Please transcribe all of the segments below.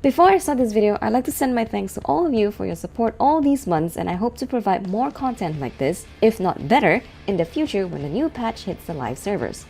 Before I start this video, I'd like to send my thanks to all of you for your support all these months, and I hope to provide more content like this, if not better, in the future when the new patch hits the live servers.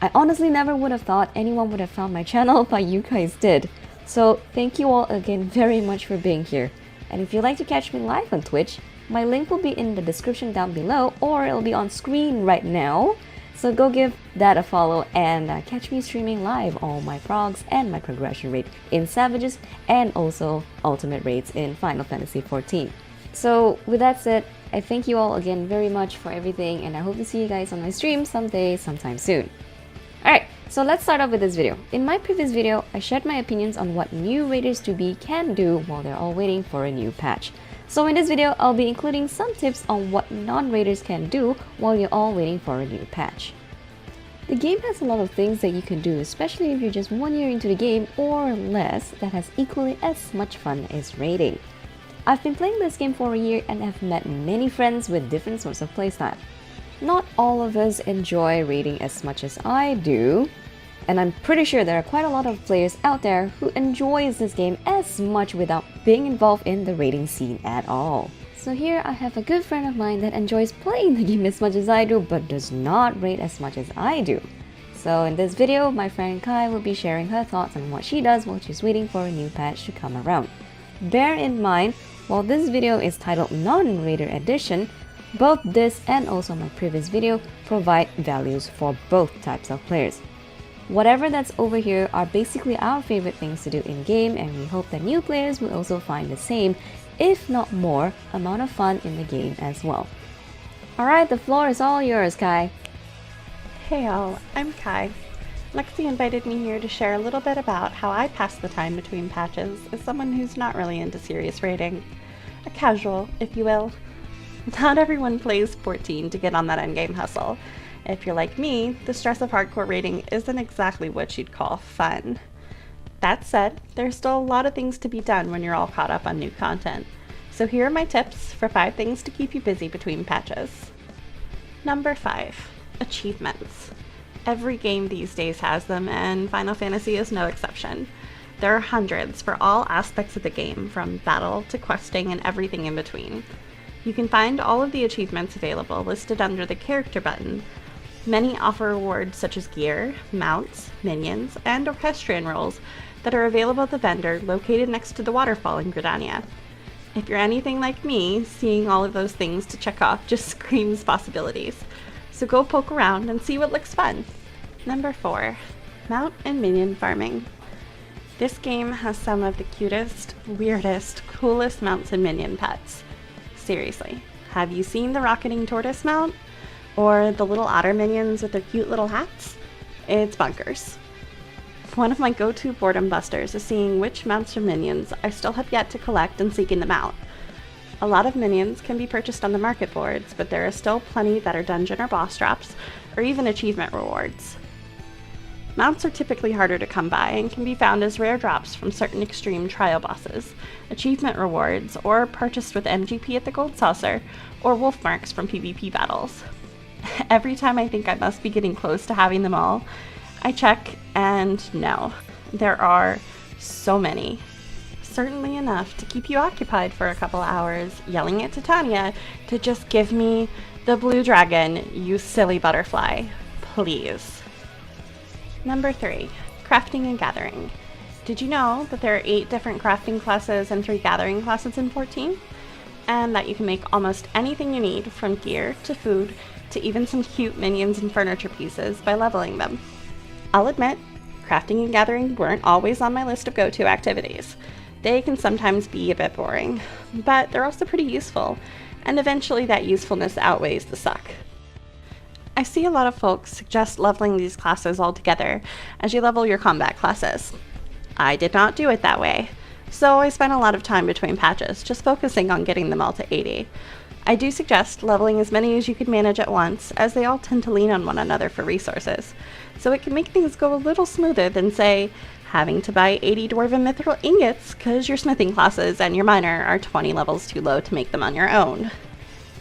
I honestly never would have thought anyone would have found my channel, but you guys did. So thank you all again very much for being here. And if you'd like to catch me live on Twitch, my link will be in the description down below, or it'll be on screen right now. So go give that a follow and catch me streaming live all my progs and my progression rate in Savages and also ultimate rates in Final Fantasy XIV. So with that said, I thank you all again very much for everything, and I hope to see you guys on my stream someday, sometime soon. Alright, so let's start off with this video. In my previous video, I shared my opinions on what new Raiders to be can do while they're all waiting for a new patch. So in this video, I'll be including some tips on what non-Raiders can do while you're all waiting for a new patch. The game has a lot of things that you can do, especially if you're just 1 year into the game or less, that has equally as much fun as raiding. I've been playing this game for a year and have met many friends with different sorts of playstyle. Not all of us enjoy raiding as much as I do, and I'm pretty sure there are quite a lot of players out there who enjoys this game as much without being involved in the raiding scene at all. So here I have a good friend of mine that enjoys playing the game as much as I do, but does not raid as much as I do. So in this video, my friend Kai will be sharing her thoughts on what she does while she's waiting for a new patch to come around. Bear in mind, while this video is titled Non-Raider Edition, both this and also my previous video provide values for both types of players. Whatever that's over here are basically our favorite things to do in game, and we hope that new players will also find the same, if not more, amount of fun in the game as well. Alright, the floor is all yours, Kai. Hey all, I'm Kai. Lexi invited me here to share a little bit about how I pass the time between patches as someone who's not really into serious raiding. A casual, if you will. Not everyone plays 14 to get on that endgame hustle. If you're like me, the stress of hardcore raiding isn't exactly what you'd call fun. That said, there's still a lot of things to be done when you're all caught up on new content. So here are my tips for 5 things to keep you busy between patches. Number 5. Achievements. Every game these days has them, and Final Fantasy is no exception. There are hundreds for all aspects of the game, from battle to questing and everything in between. You can find all of the achievements available listed under the character button. Many offer rewards such as gear, mounts, minions, and orchestrion rolls that are available at the vendor located next to the waterfall in Gridania. If you're anything like me, seeing all of those things to check off just screams possibilities. So go poke around and see what looks fun. Number 4. Mount and minion farming. This game has some of the cutest, weirdest, coolest mounts and minion pets. Seriously, have you seen the rocketing tortoise mount? Or the little otter minions with their cute little hats? It's bonkers. One of my go-to boredom busters is seeing which mounts or minions I still have yet to collect and seeking them out. A lot of minions can be purchased on the market boards, but there are still plenty that are dungeon or boss drops, or even achievement rewards. Mounts are typically harder to come by and can be found as rare drops from certain extreme trial bosses, achievement rewards, or purchased with MGP at the Gold Saucer, or wolf marks from PvP battles. Every time I think I must be getting close to having them all, I check, and no, there are so many. Certainly enough to keep you occupied for a couple hours, yelling at Titania to just give me the blue dragon, you silly butterfly, please. Number 3, crafting and gathering. Did you know that there are 8 different crafting classes and 3 gathering classes in 14? And that you can make almost anything you need, from gear to food to even some cute minions and furniture pieces, by leveling them. I'll admit, crafting and gathering weren't always on my list of go-to activities. They can sometimes be a bit boring, but they're also pretty useful, and eventually that usefulness outweighs the suck. I see a lot of folks suggest leveling these classes all together as you level your combat classes. I did not do it that way, so I spent a lot of time between patches just focusing on getting them all to 80. I do suggest leveling as many as you can manage at once, as they all tend to lean on one another for resources, so it can make things go a little smoother than, say, having to buy 80 Dwarven Mithril ingots because your smithing classes and your miner are 20 levels too low to make them on your own.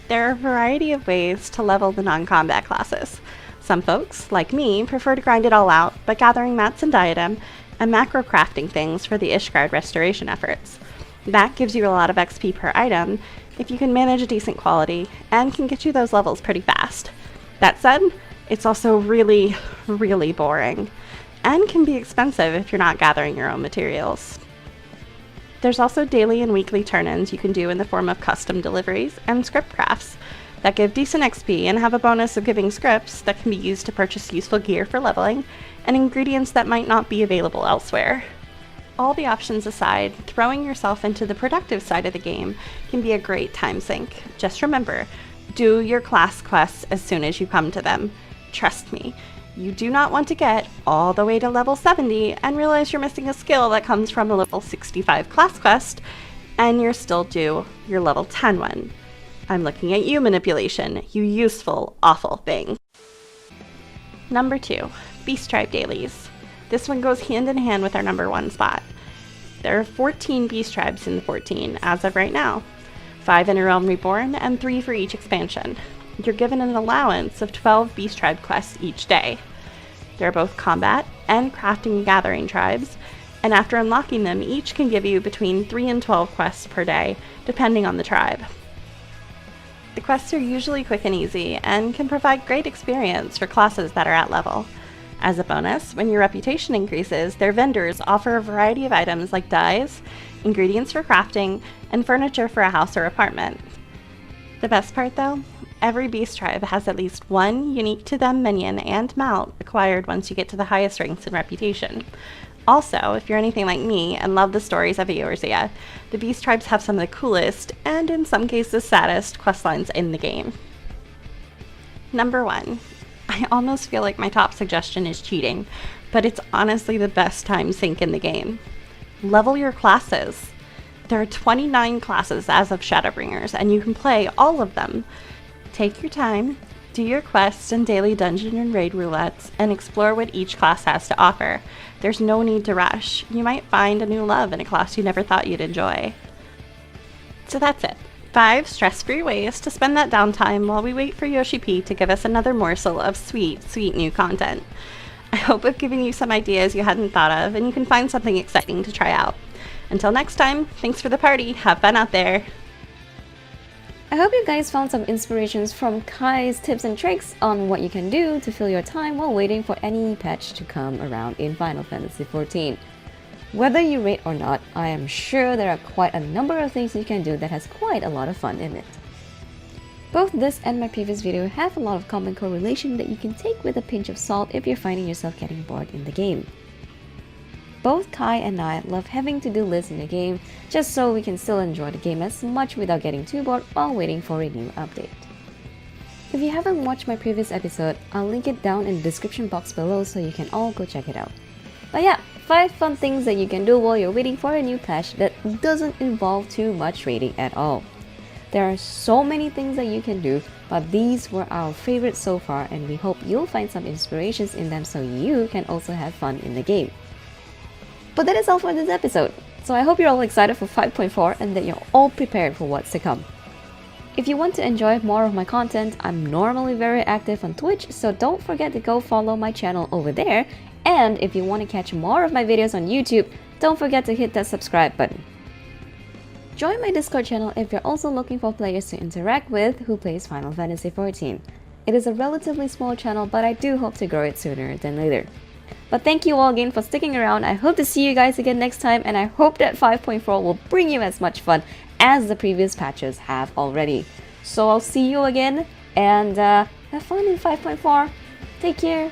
There are a variety of ways to level the non-combat classes. Some folks, like me, prefer to grind it all out by gathering mats and diadem, and macro crafting things for the Ishgard restoration efforts. That gives you a lot of XP per item if you can manage a decent quality and can get you those levels pretty fast. That said, it's also really, really boring and can be expensive if you're not gathering your own materials. There's also daily and weekly turn-ins you can do in the form of custom deliveries and script crafts that give decent XP and have a bonus of giving scripts that can be used to purchase useful gear for leveling and ingredients that might not be available elsewhere. All the options aside, throwing yourself into the productive side of the game can be a great time sink. Just remember, do your class quests as soon as you come to them. Trust me, you do not want to get all the way to level 70 and realize you're missing a skill that comes from a level 65 class quest, and you're still due your level 10 one. I'm looking at you, manipulation, you useful, awful thing. Number 2, Beast Tribe Dailies. This one goes hand in hand with our number 1 spot. There are 14 Beast Tribes in the 14 as of right now, 5 in a Realm Reborn and 3 for each expansion. You're given an allowance of 12 Beast Tribe quests each day. They're both combat and crafting and gathering tribes, and after unlocking them, each can give you between 3 and 12 quests per day, depending on the tribe. The quests are usually quick and easy, and can provide great experience for classes that are at level. As a bonus, when your reputation increases, their vendors offer a variety of items like dyes, ingredients for crafting, and furniture for a house or apartment. The best part though? Every beast tribe has at least one unique to them minion and mount acquired once you get to the highest ranks in reputation. Also, if you're anything like me and love the stories of Eorzea, the beast tribes have some of the coolest, and in some cases saddest, questlines in the game. Number 1. I almost feel like my top suggestion is cheating, but it's honestly the best time sink in the game. Level your classes. There are 29 classes as of Shadowbringers, and you can play all of them. Take your time, do your quests and daily dungeon and raid roulettes, and explore what each class has to offer. There's no need to rush. You might find a new love in a class you never thought you'd enjoy. So that's it. 5 stress-free ways to spend that downtime while we wait for Yoshi P to give us another morsel of sweet, sweet new content. I hope I've given you some ideas you hadn't thought of, and you can find something exciting to try out. Until next time, thanks for the party. Have fun out there. I hope you guys found some inspirations from Kai's tips and tricks on what you can do to fill your time while waiting for any patch to come around in Final Fantasy XIV. Whether you rate or not, I am sure there are quite a number of things you can do that has quite a lot of fun in it. Both this and my previous video have a lot of common correlation that you can take with a pinch of salt if you're finding yourself getting bored in the game. Both Kai and I love having to-do lists in the game just so we can still enjoy the game as much without getting too bored while waiting for a new update. If you haven't watched my previous episode, I'll link it down in the description box below so you can all go check it out. But yeah, 5 fun things that you can do while you're waiting for a new patch that doesn't involve too much raiding at all. There are so many things that you can do, but these were our favorites so far, and we hope you'll find some inspirations in them so you can also have fun in the game. But that is all for this episode, so I hope you're all excited for 5.4 and that you're all prepared for what's to come. If you want to enjoy more of my content, I'm normally very active on Twitch, so don't forget to go follow my channel over there. And if you want to catch more of my videos on YouTube, don't forget to hit that subscribe button. Join my Discord channel if you're also looking for players to interact with who plays Final Fantasy XIV. It is a relatively small channel, but I do hope to grow it sooner than later. But thank you all again for sticking around. I hope to see you guys again next time, and I hope that 5.4 will bring you as much fun as the previous patches have already. So I'll see you again, and have fun in 5.4. Take care.